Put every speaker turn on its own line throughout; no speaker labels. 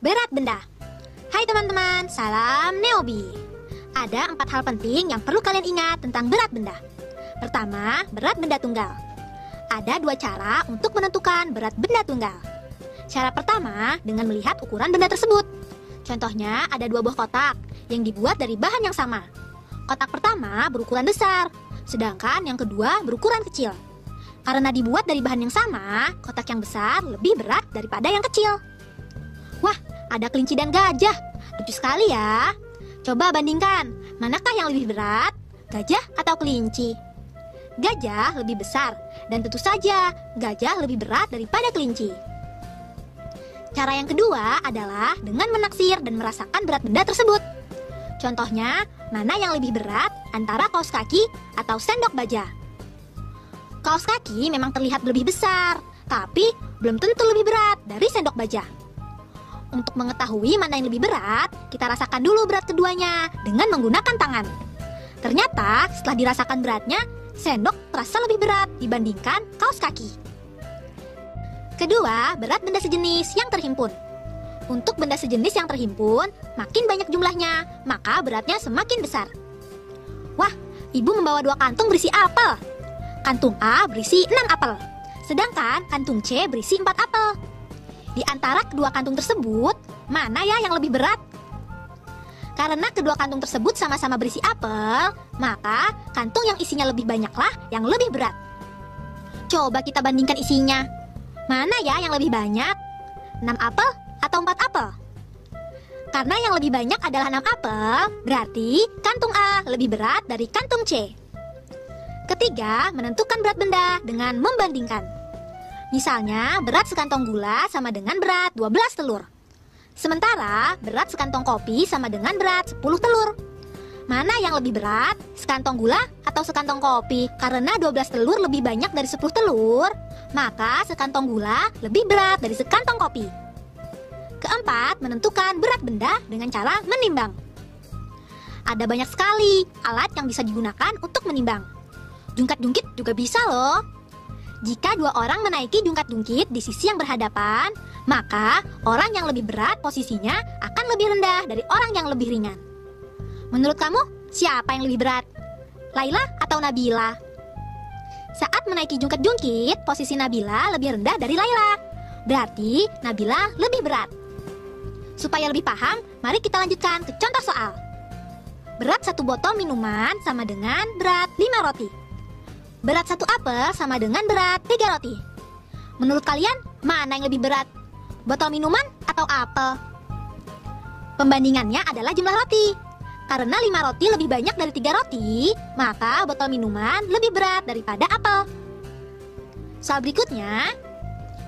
berat benda. Hai teman-teman, salam Neobi. Ada 4 hal penting yang perlu kalian ingat tentang berat benda. Pertama, berat benda tunggal. Ada 2 cara untuk menentukan berat benda tunggal. Cara pertama dengan melihat ukuran benda tersebut. Contohnya ada 2 buah kotak yang dibuat dari bahan yang sama. Kotak pertama berukuran besar, sedangkan yang kedua berukuran kecil. Karena dibuat dari bahan yang sama, kotak yang besar lebih berat daripada yang kecil. Wah, ada kelinci dan gajah. Lucu sekali ya. Coba bandingkan, manakah yang lebih berat, gajah atau kelinci? Gajah lebih besar, dan tentu saja gajah lebih berat daripada kelinci. Cara yang kedua adalah dengan menaksir dan merasakan berat benda tersebut. Contohnya, mana yang lebih berat antara kaos kaki atau sendok baja? Kaos kaki memang terlihat lebih besar, tapi belum tentu lebih berat dari sendok baja. Untuk mengetahui mana yang lebih berat, kita rasakan dulu berat keduanya dengan menggunakan tangan. Ternyata setelah dirasakan beratnya, sendok terasa lebih berat dibandingkan kaos kaki. Kedua, berat benda sejenis yang terhimpun. Untuk benda sejenis yang terhimpun, makin banyak jumlahnya, maka beratnya semakin besar. Wah, ibu membawa 2 kantung berisi apel. Kantung A berisi 6 apel, sedangkan kantung C berisi 4 apel. Di antara kedua kantung tersebut, mana ya yang lebih berat? Karena kedua kantung tersebut sama-sama berisi apel, maka kantung yang isinya lebih banyaklah yang lebih berat. Coba kita bandingkan isinya. Mana ya yang lebih banyak? 6 apel atau 4 apel? Karena yang lebih banyak adalah 6 apel, berarti kantung A lebih berat dari kantung C. Ketiga, menentukan berat benda dengan membandingkan. Misalnya, berat sekantong gula sama dengan berat 12 telur. Sementara, berat sekantong kopi sama dengan berat 10 telur. Mana yang lebih berat, sekantong gula atau sekantong kopi? Karena 12 telur lebih banyak dari 10 telur, maka sekantong gula lebih berat dari sekantong kopi. Keempat, menentukan berat benda dengan cara menimbang. Ada banyak sekali alat yang bisa digunakan untuk menimbang. Jungkat-jungkit juga bisa loh. Jika 2 orang menaiki jungkat-jungkit di sisi yang berhadapan, maka orang yang lebih berat posisinya akan lebih rendah dari orang yang lebih ringan. Menurut kamu, siapa yang lebih berat? Laila atau Nabila? Saat menaiki jungkat-jungkit, posisi Nabila lebih rendah dari Laila. Berarti Nabila lebih berat. Supaya lebih paham, mari kita lanjutkan ke contoh soal. Berat 1 botol minuman sama dengan berat 5 roti. Berat 1 apel sama dengan berat 3 roti. Menurut kalian, mana yang lebih berat? Botol minuman atau apel? Pembandingannya adalah jumlah roti. Karena 5 roti lebih banyak dari 3 roti, maka botol minuman lebih berat daripada apel. Soal berikutnya,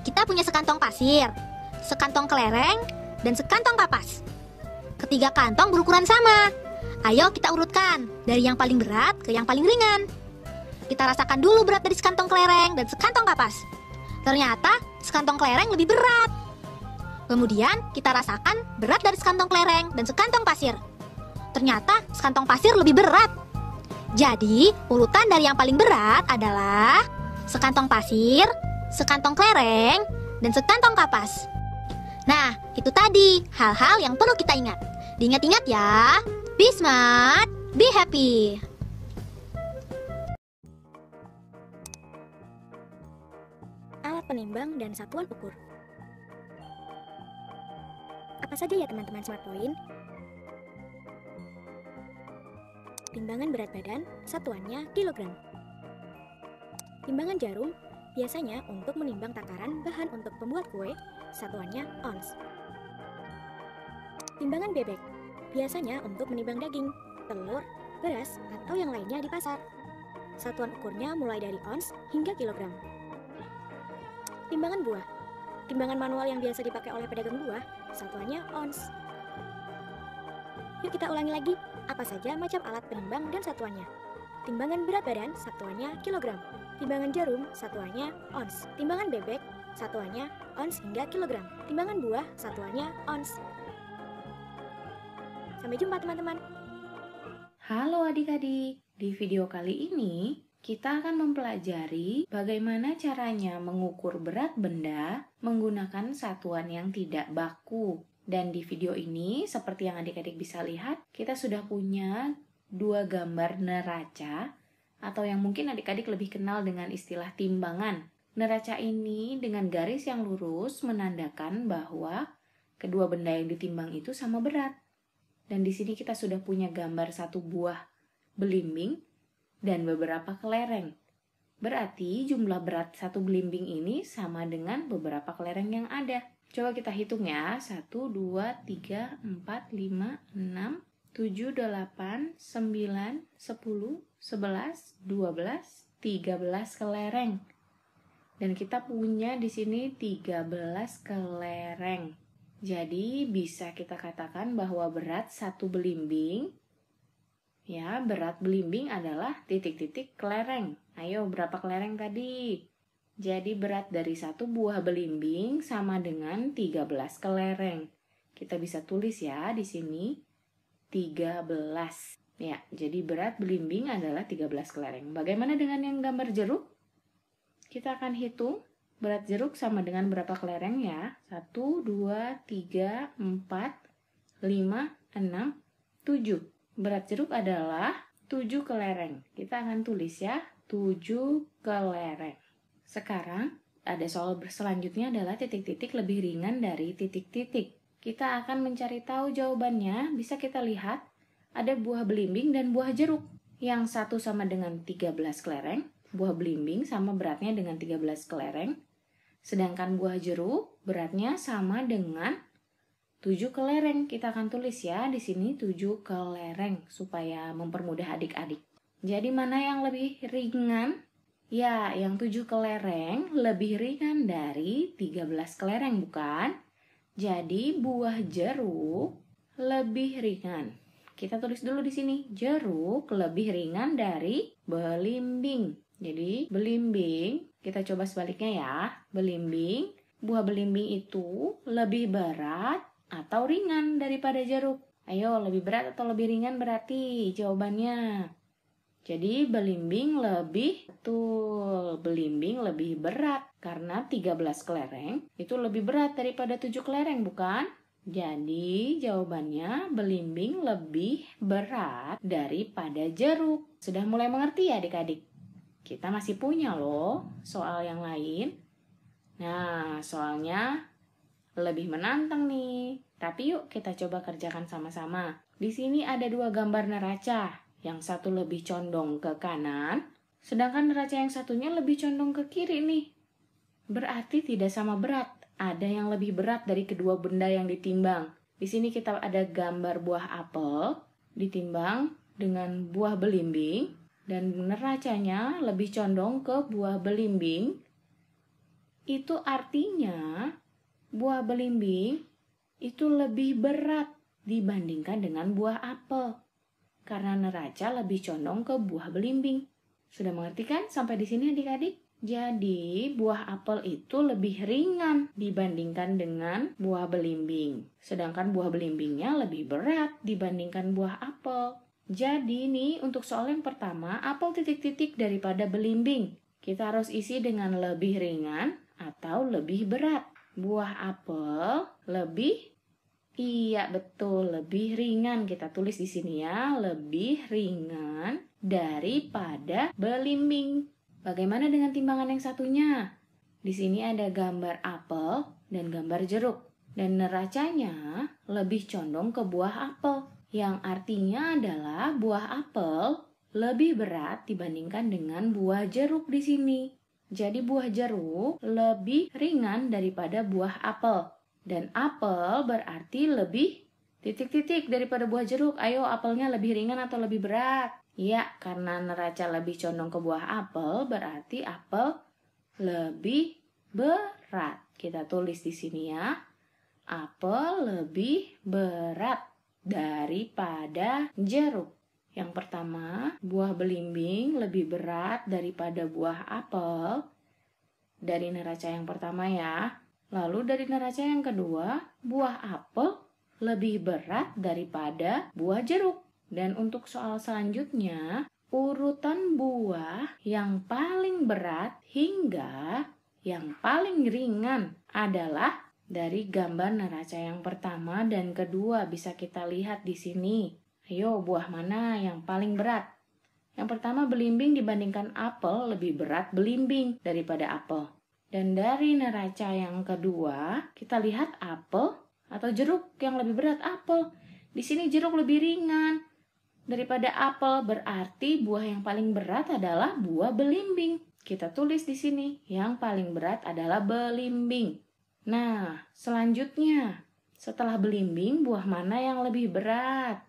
kita punya sekantong pasir, sekantong kelereng, dan sekantong kapas. Ketiga kantong berukuran sama. Ayo kita urutkan dari yang paling berat ke yang paling ringan. Kita rasakan dulu berat dari sekantong kelereng dan sekantong kapas. Ternyata sekantong kelereng lebih berat. Kemudian kita rasakan berat dari sekantong kelereng dan sekantong pasir. Ternyata sekantong pasir lebih berat. Jadi urutan dari yang paling berat adalah sekantong pasir, sekantong kelereng, dan sekantong kapas. Nah, itu tadi hal-hal yang perlu kita ingat. Diingat-ingat ya. Be smart, be happy.
Alat penimbang dan satuan ukur. Apa saja ya teman-teman Smart Point? Timbangan berat badan, satuannya kilogram. Timbangan jarum, biasanya untuk menimbang takaran bahan untuk pembuat kue, satuannya ons. Timbangan bebek, biasanya untuk menimbang daging, telur, beras, atau yang lainnya di pasar. Satuan ukurnya mulai dari ons hingga kilogram. Timbangan buah, timbangan manual yang biasa dipakai oleh pedagang buah, satuannya ons. Yuk kita ulangi lagi, apa saja macam alat penimbang dan satuannya. Timbangan berat badan, satuannya kilogram. Timbangan jarum, satuannya ons. Timbangan bebek, satuannya ons hingga kilogram. Timbangan buah, satuannya ons. Sampai jumpa teman-teman.
Halo adik-adik, di video kali ini kita akan mempelajari bagaimana caranya mengukur berat benda menggunakan satuan yang tidak baku. Dan di video ini, seperti yang adik-adik bisa lihat, kita sudah punya dua gambar neraca, atau yang mungkin adik-adik lebih kenal dengan istilah timbangan. Neraca ini dengan garis yang lurus menandakan bahwa kedua benda yang ditimbang itu sama berat. Dan di sini kita sudah punya gambar satu buah belimbing dan beberapa kelereng. Berarti jumlah berat satu belimbing ini sama dengan beberapa kelereng yang ada. Coba kita hitung ya. 1, 2, 3, 4, 5, 6, 7, 8, 9, 10, 11, 12, 13 kelereng. Dan kita punya di sini 13 kelereng. Jadi bisa kita katakan bahwa berat satu belimbing, ya, berat belimbing adalah titik-titik kelereng. Ayo, berapa kelereng tadi? Jadi berat dari satu buah belimbing sama dengan 13 kelereng. Kita bisa tulis ya di sini 13. Ya, jadi berat belimbing adalah 13 kelereng. Bagaimana dengan yang gambar jeruk? Kita akan hitung berat jeruk sama dengan berapa kelereng ya. 1, 2, 3, 4, 5, 6, 7. Berat jeruk adalah 7 kelereng. Kita akan tulis ya, 7 kelereng. Sekarang, ada soal selanjutnya adalah titik-titik lebih ringan dari titik-titik. Kita akan mencari tahu jawabannya. Bisa kita lihat, ada buah belimbing dan buah jeruk. Yang satu sama dengan 13 kelereng, buah belimbing sama beratnya dengan 13 kelereng. Sedangkan buah jeruk beratnya sama dengan 7 kelereng. Kita akan tulis ya di sini 7 kelereng supaya mempermudah adik-adik. Jadi mana yang lebih ringan? Ya, yang 7 kelereng lebih ringan dari 13 kelereng, bukan? Jadi buah jeruk lebih ringan. Kita tulis dulu di sini, jeruk lebih ringan dari belimbing. Jadi belimbing, kita coba sebaliknya ya. Belimbing, buah belimbing itu lebih berat atau ringan daripada jeruk. Ayo, lebih berat atau lebih ringan berarti jawabannya. Jadi belimbing lebih berat karena 13 kelereng itu lebih berat daripada 7 kelereng, bukan? Jadi jawabannya belimbing lebih berat daripada jeruk. Sudah mulai mengerti ya adik-adik? Kita masih punya loh soal yang lain. Nah, soalnya lebih menantang nih. Tapi yuk kita coba kerjakan sama-sama. Di sini ada dua gambar neraca. Yang satu lebih condong ke kanan, sedangkan neraca yang satunya lebih condong ke kiri nih. Berarti tidak sama berat. Ada yang lebih berat dari kedua benda yang ditimbang. Di sini kita ada gambar buah apel ditimbang dengan buah belimbing dan neracanya lebih condong ke buah belimbing. Itu artinya buah belimbing itu lebih berat dibandingkan dengan buah apel. Karena neraca lebih condong ke buah belimbing. Sudah mengerti kan sampai di sini adik-adik? Jadi buah apel itu lebih ringan dibandingkan dengan buah belimbing. Sedangkan buah belimbingnya lebih berat dibandingkan buah apel. Jadi nih untuk soal yang pertama, apel titik-titik daripada belimbing. Kita harus isi dengan lebih ringan atau lebih berat. Buah apel lebih, iya betul, lebih ringan. Kita tulis di sini ya, lebih ringan daripada belimbing. Bagaimana dengan timbangan yang satunya? Di sini ada gambar apel dan gambar jeruk. Dan neracanya lebih condong ke buah apel. Yang artinya adalah buah apel lebih berat dibandingkan dengan buah jeruk di sini. Jadi buah jeruk lebih ringan daripada buah apel. Dan apel berarti lebih titik-titik daripada buah jeruk. Ayo, apelnya lebih ringan atau lebih berat? Ya, karena neraca lebih condong ke buah apel, berarti apel lebih berat. Kita tulis di sini ya. Apel lebih berat daripada jeruk. Yang pertama, buah belimbing lebih berat daripada buah apel. Dari neraca yang pertama ya. Lalu dari neraca yang kedua, buah apel lebih berat daripada buah jeruk. Dan untuk soal selanjutnya, urutan buah yang paling berat hingga yang paling ringan adalah dari gambar neraca yang pertama dan kedua bisa kita lihat di sini. Ayo, buah mana yang paling berat? Yang pertama belimbing dibandingkan apel lebih berat belimbing daripada apel. Dan dari neraca yang kedua, kita lihat apel atau jeruk yang lebih berat apel. Di sini jeruk lebih ringan daripada apel, berarti buah yang paling berat adalah buah belimbing. Kita tulis di sini, yang paling berat adalah belimbing. Nah, selanjutnya, setelah belimbing, buah mana yang lebih berat?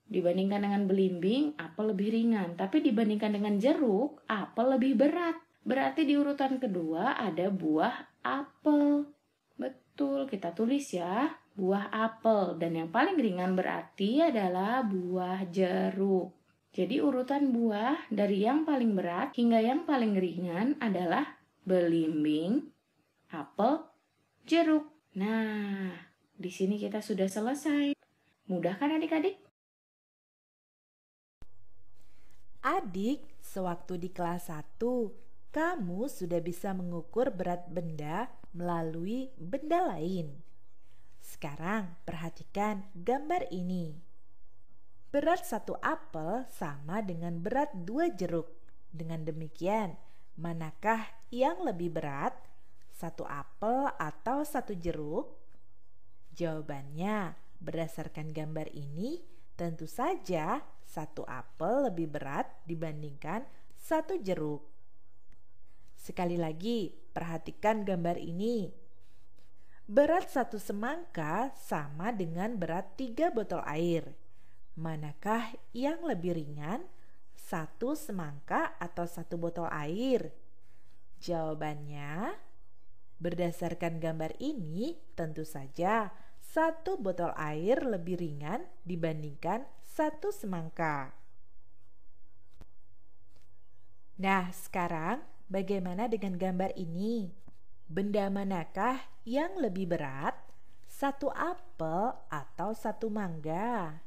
Dibandingkan dengan belimbing, apel lebih ringan. Tapi dibandingkan dengan jeruk, apel lebih berat. Berarti di urutan kedua ada buah apel. Betul, kita tulis ya, buah apel. Dan yang paling ringan berarti adalah buah jeruk. Jadi urutan buah dari yang paling berat hingga yang paling ringan adalah belimbing, apel, jeruk. Nah, di sini kita sudah selesai. Mudah kan adik-adik?
Adik, sewaktu di kelas 1, kamu sudah bisa mengukur berat benda melalui benda lain. Sekarang perhatikan gambar ini. Berat 1 apel sama dengan berat 2 jeruk. Dengan demikian, manakah yang lebih berat? 1 apel atau 1 jeruk? Jawabannya, berdasarkan gambar ini, tentu saja 1 apel lebih berat dibandingkan 1 jeruk. Sekali lagi, perhatikan gambar ini. Berat 1 semangka sama dengan berat 3 botol air. Manakah yang lebih ringan? 1 semangka atau 1 botol air? Jawabannya, berdasarkan gambar ini, tentu saja 1 botol air lebih ringan dibandingkan 1 semangka. Nah, sekarang bagaimana dengan gambar ini? Benda manakah yang lebih berat? 1 apel atau 1 mangga?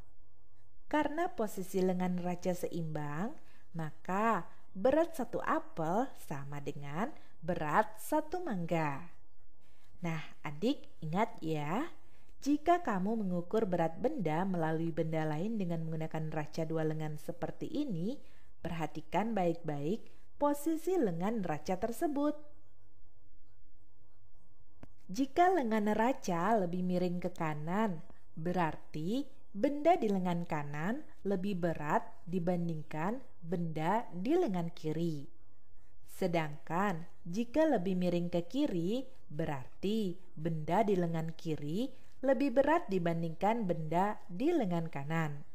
Karena posisi lengan neraca seimbang, maka berat 1 apel sama dengan berat 1 mangga. Nah, adik ingat ya, jika kamu mengukur berat benda melalui benda lain dengan menggunakan neraca 2 lengan seperti ini, perhatikan baik-baik posisi lengan neraca tersebut. Jika lengan neraca lebih miring ke kanan, berarti benda di lengan kanan lebih berat dibandingkan benda di lengan kiri. Sedangkan jika lebih miring ke kiri, berarti benda di lengan kiri lebih berat dibandingkan benda di lengan kanan.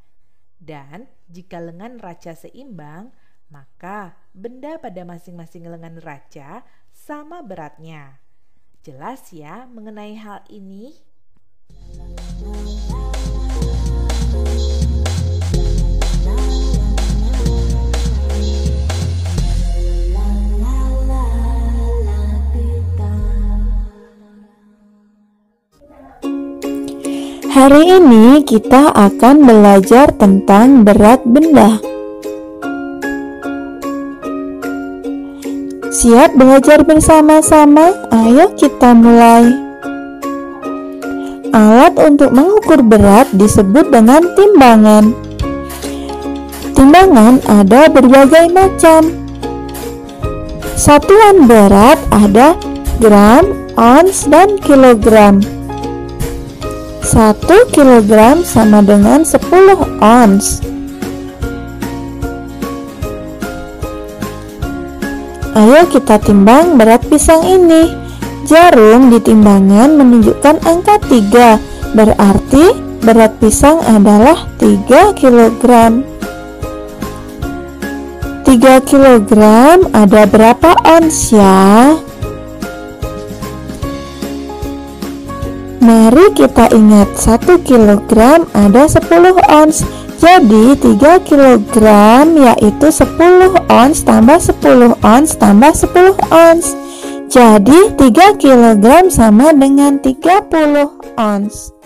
Dan jika lengan neraca seimbang, maka benda pada masing-masing lengan neraca sama beratnya. Jelas ya mengenai hal ini?
Hari ini kita akan belajar tentang berat benda. Siap belajar bersama-sama? Ayo kita mulai. Alat untuk mengukur berat disebut dengan timbangan. Timbangan ada berbagai macam. Satuan berat ada gram, ons, dan kilogram. 1 kilogram sama dengan 10 ons. Ayo kita timbang berat pisang ini. Jarum di timbangan menunjukkan angka 3, berarti berat pisang adalah 3 kilogram. 3 kilogram ada berapa ons ya? Mari kita ingat 1 kilogram ada 10 ons. Jadi 3 kilogram yaitu 10 ons tambah 10 ons tambah 10 ons. Jadi 3 kilogram sama dengan 30 ons.